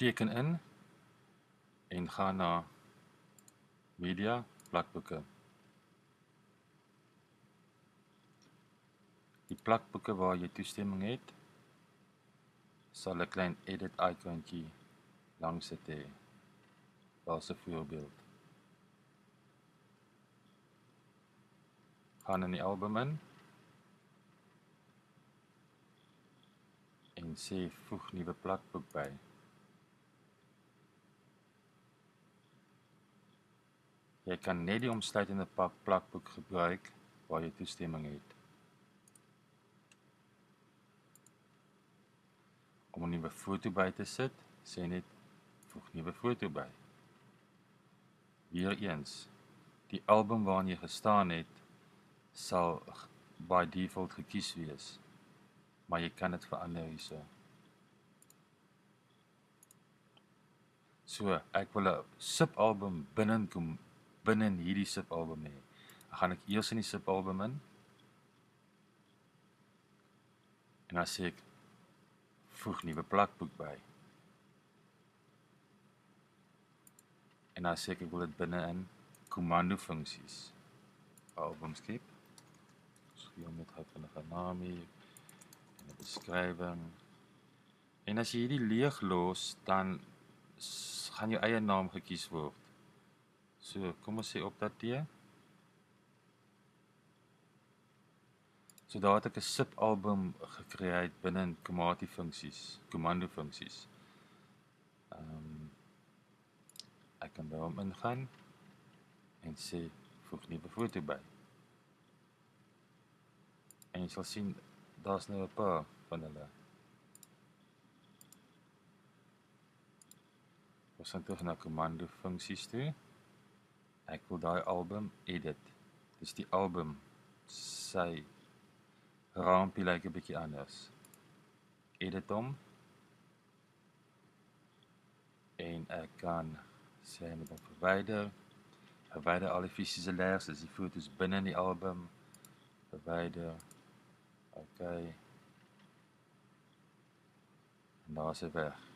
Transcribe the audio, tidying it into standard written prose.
teken in en gaan na media, plakboeke. Die plakboeke waar jy toestemming het, sal 'n klein edit icoontjie langs dit hê. Daar's 'n voorbeeld. Gaan in die album in en sê voeg nuwe plakboek by. Jy kan net die omsluitende plakboek gebruik waar jy toestemming het. Om 'n nuwe foto by te sit, sê net voeg nuwe foto by. Weereens, die album waarin jy gestaan het, sal by default gekies wees, maar jy kan dit verander hierso. So, ek wil 'n subalbum binne hierdie subalbum hê. Dan gaan ek eers in die subalbum in en dan sê ek voeg nuwe plakboek by. En dan sê ek wil dit binne in commando funksies. Albumskip. Skryf met vinnig 'n naam hier en 'n beskrywing. En as jy hierdie leeg los, dan gaan jou eie naam gekies word. So, kom ons sê opdateer. So daar het ek 'n subalbum gecreate binne in commando funksies. Ek kan by hom ingaan en sê voeg nuwe foto by. En jy sal sien daar's nou 'n paar van hulle. Ons gaan terug na commando funksies toe. Ek wil daai album edit. Dis die album sy raampie lyk 'n bietjie anders. Edit hom. En ek kan sê met hom verwyder. Verwyder al die fisiese layers, dis die foto's binne in die album. Verwyder. OK. En daar is hy weg.